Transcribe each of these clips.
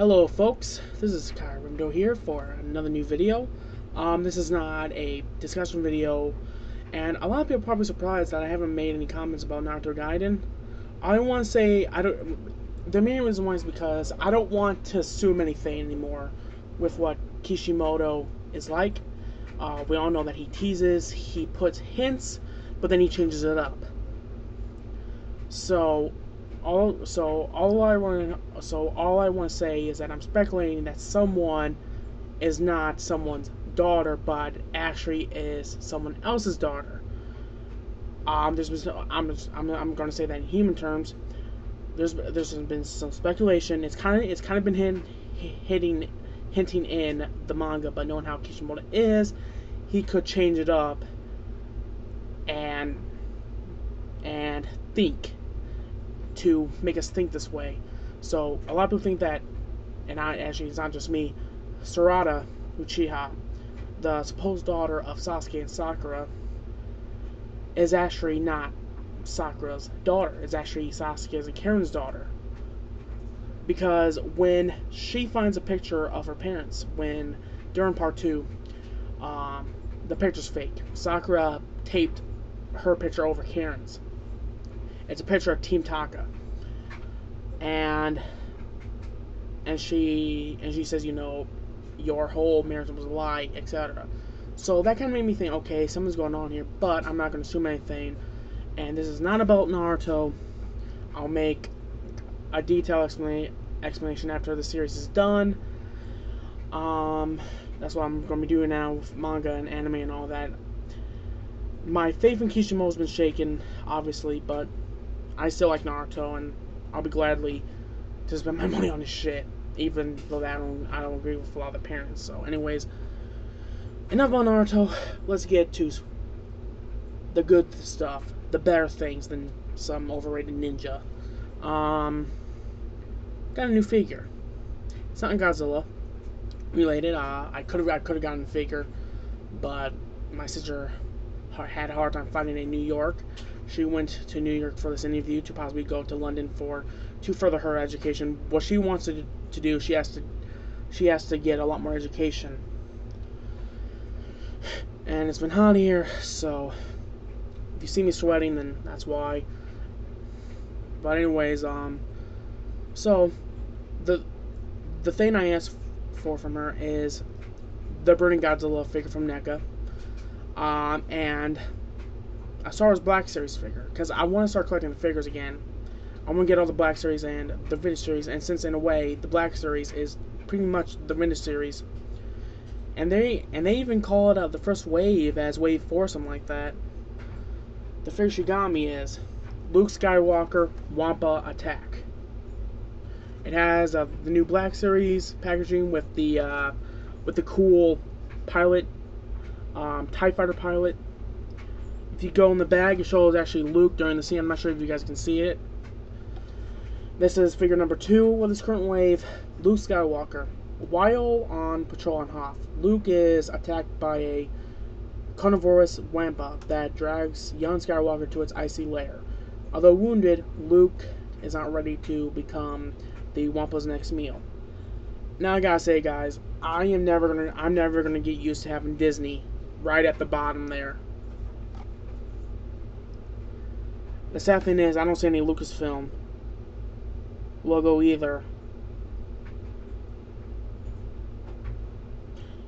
Hello folks, this is Skywalker here for another new video. This is not a discussion video, and a lot of people are probably surprised that I haven't made any comments about Naruto Gaiden. I don't want to say, the main reason why is because I don't want to assume anything anymore with what Kishimoto is like. We all know that he teases, he puts hints, but then he changes it up. All I want to say is that I'm speculating that someone is not someone's daughter, but actually is someone else's daughter. I'm going to say that in human terms. There's been some speculation. It's kind of been hinting in the manga, but knowing how Kishimoto is, he could change it up and think to make us think this way. So a lot of people think that, and actually it's not just me, Sarada Uchiha, the supposed daughter of Sasuke and Sakura, is actually not Sakura's daughter. It's actually Sasuke's and Karin's daughter. Because when she finds a picture of her parents, during part 2, the picture's fake. Sakura taped her picture over Karin's. It's a picture of Team Taka, and she says, you know, your whole marriage was a lie, etc. So that kind of made me think, okay, something's going on here, but I'm not going to assume anything. And this is not about Naruto. I'll make a detailed explanation after the series is done. That's what I'm going to be doing now with manga and anime and all that. My faith in Kishimoto's been shaken, obviously, but I still like Naruto, and I'll be gladly to spend my money on this shit, even though I don't agree with a lot of the parents. So, anyways, enough about Naruto. Let's get to the good stuff, the better things than some overrated ninja. Got a new figure. It's not Godzilla related. I could have gotten a figure, but my sister had a hard time finding it in New York. She went to New York for this interview to possibly go to London to further her education. What she wants to do, she has to get a lot more education. And it's been hot here, so if you see me sweating, then that's why. But anyways, so the thing I asked for from her is the Burning Godzilla figure from NECA, and a Star Wars Black Series figure, because I want to start collecting the figures again. I want to get all the Black Series and the Vintage Series, and since in a way the Black Series is pretty much the Vintage Series, and they even call it the first wave as Wave 4, something like that. The figure she got me is Luke Skywalker Wampa Attack. It has the new Black Series packaging with the cool pilot, TIE Fighter pilot. If you go in the bag, it shows actually Luke during the scene. I'm not sure if you guys can see it. This is figure number 2 of this current wave, Luke Skywalker. While on patrol on Hoth, Luke is attacked by a carnivorous Wampa that drags young Skywalker to its icy lair. Although wounded, Luke is not ready to become the Wampa's next meal. Now I gotta say, guys, I'm never gonna get used to having Disney right at the bottom there. The sad thing is, I don't see any Lucasfilm logo either.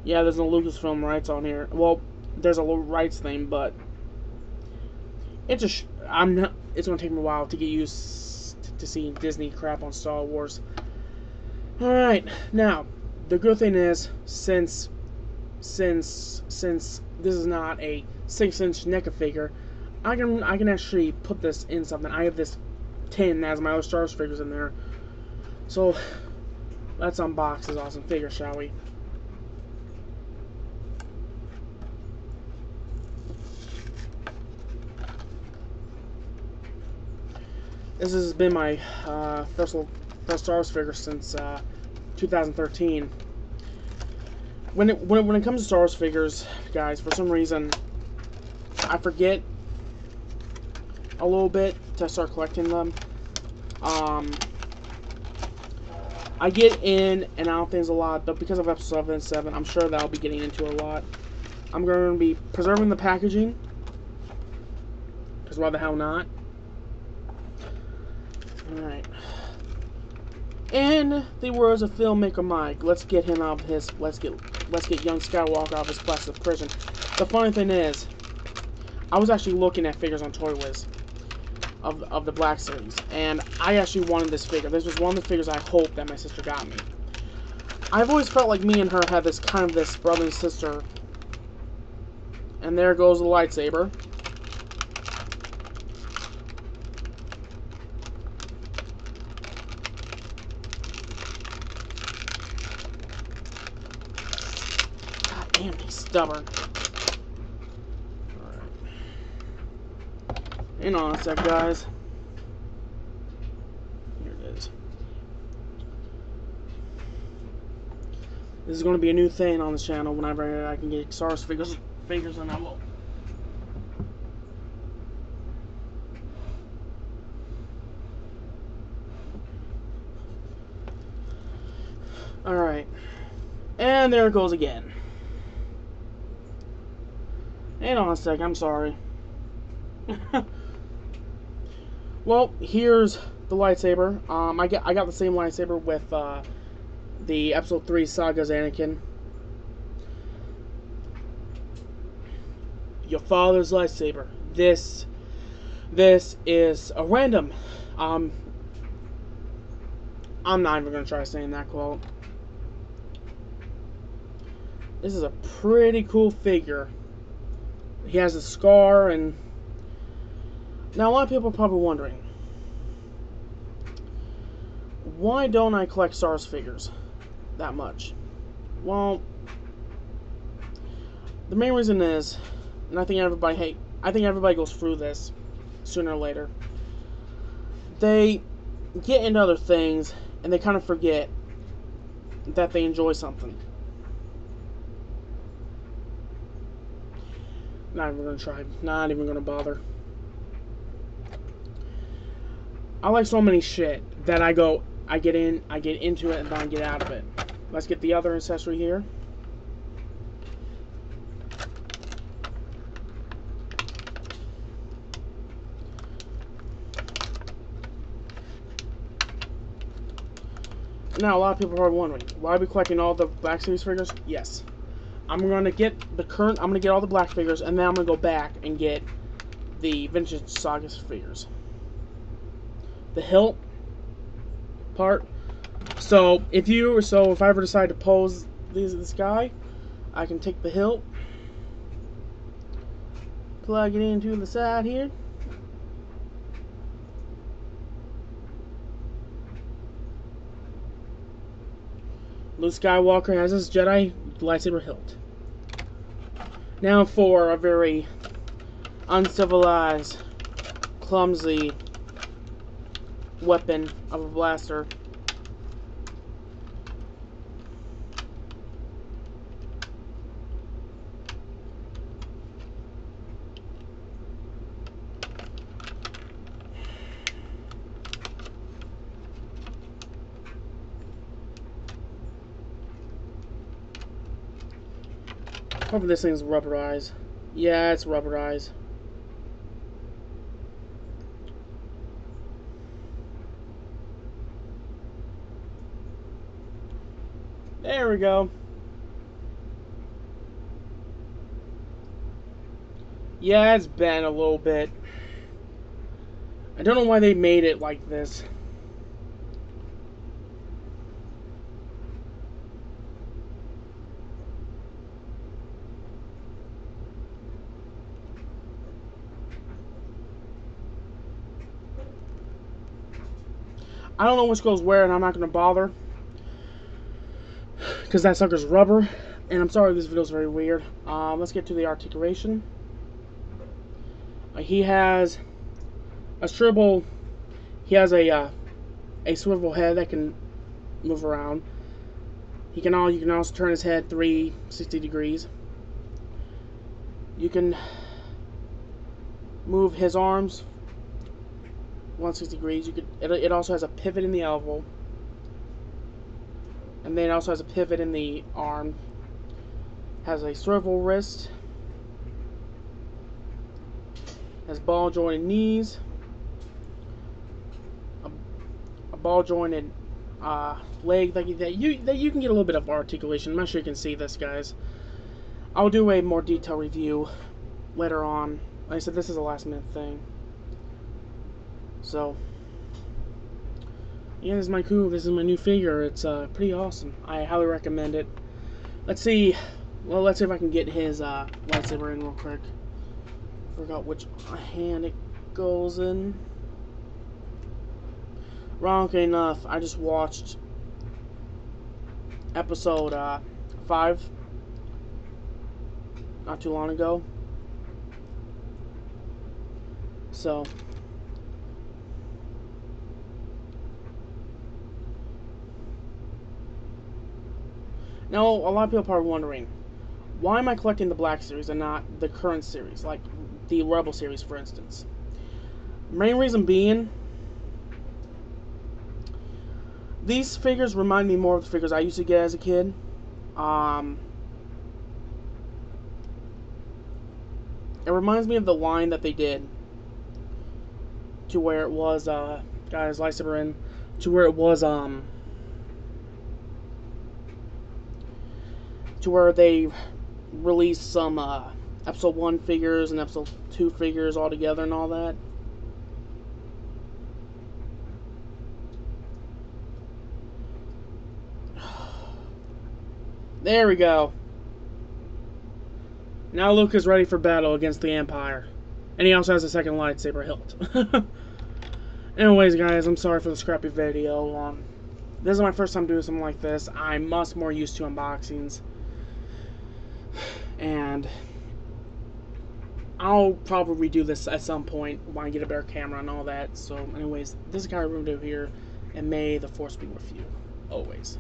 Yeah, there's no Lucasfilm rights on here. Well, there's a little rights thing, but it's it's gonna take me a while to get used to seeing Disney crap on Star Wars. All right, now the good thing is, since this is not a 6-inch NECA figure, I can actually put this in something. I have this tin that has my other Star Wars figures in there. So let's unbox this awesome figure, shall we? This has been my first Star Wars figure since 2013. When it comes to Star Wars figures, guys, for some reason I forget a little bit to start collecting them. I get in and out of things a lot, but because of episode 7, I'm sure that I'll be getting into a lot. I'm going to be preserving the packaging, because why the hell not? Alright. In the words of filmmaker Mike, let's get him out of his, let's get young Skywalker out of his plastic prison. The funny thing is, I was actually looking at figures on Toy Wiz of the Black Series, and I actually wanted this figure. This was one of the figures I hoped that my sister got me. I've always felt like me and her had this kind of this brother and sister. And there goes the lightsaber. God damn, he's stubborn. Hang on a sec, guys. Here it is. This is going to be a new thing on this channel. Whenever I can get Star Wars figures, and I will. All right, and there it goes again. Hang on a sec. I'm sorry. Well, here's the lightsaber. I got the same lightsaber with the Episode 3 Saga's Anakin. Your father's lightsaber. This is a random. I'm not even gonna try saying that quote. This is a pretty cool figure. He has a scar and. Now, a lot of people are probably wondering, why don't I collect Star Wars figures that much? Well, the main reason is, and I think everybody goes through this sooner or later. They get into other things and they kind of forget that they enjoy something. Not even gonna try. Not even gonna bother. I like so many shit that I get into it, and then I get out of it. Let's get the other accessory here. Now, a lot of people are probably wondering, why are we collecting all the Black Series figures? Yes. I'm gonna get all the Black figures, and then I'm gonna go back and get the Vintage Saga figures. The hilt part. So if I ever decide to pose this guy, I can take the hilt, plug it into the side here, Luke Skywalker has his Jedi lightsaber hilt. Now for a very uncivilized, clumsy weapon of a blaster. Hopefully this thing's rubberized. Yeah, it's rubberized. There we go. Yeah, it's bent a little bit. I don't know why they made it like this. I don't know which goes where, and I'm not going to bother. Because that sucker's rubber. And I'm sorry this video's very weird. Let's get to the articulation. He has a swivel. He has a swivel head that can move around. You can also turn his head 360 degrees. You can move his arms 160 degrees. It also has a pivot in the elbow. And then it also has a pivot in the arm. Has a swivel wrist. Has ball jointed knees. A ball jointed leg that you can get a little bit of articulation. I'm not sure you can see this, guys. I'll do a more detailed review later on. Like I said, this is a last minute thing. So yeah, this is my new figure. It's pretty awesome. I highly recommend it. Let's see. Well, let's see if I can get his lightsaber in real quick. Forgot which hand it goes in. Ironically enough, I just watched episode 5 not too long ago. So now, a lot of people are probably wondering, why am I collecting the Black Series and not the current series, like the Rebel Series, for instance? Main reason being, these figures remind me more of the figures I used to get as a kid. It reminds me of the line that they did, to where it was, got his lightsaber in, to where it was, to where they released some episode 1 figures and episode 2 figures all together and all that. There we go. Now Luke is ready for battle against the Empire. And he also has a second lightsaber hilt. Anyways, guys, I'm sorry for the scrappy video. This is my first time doing something like this. I'm much more used to unboxings. And I'll probably redo this at some point when I get a better camera and all that. So anyways, this is Kai Rundo here, and may the Force be with you always.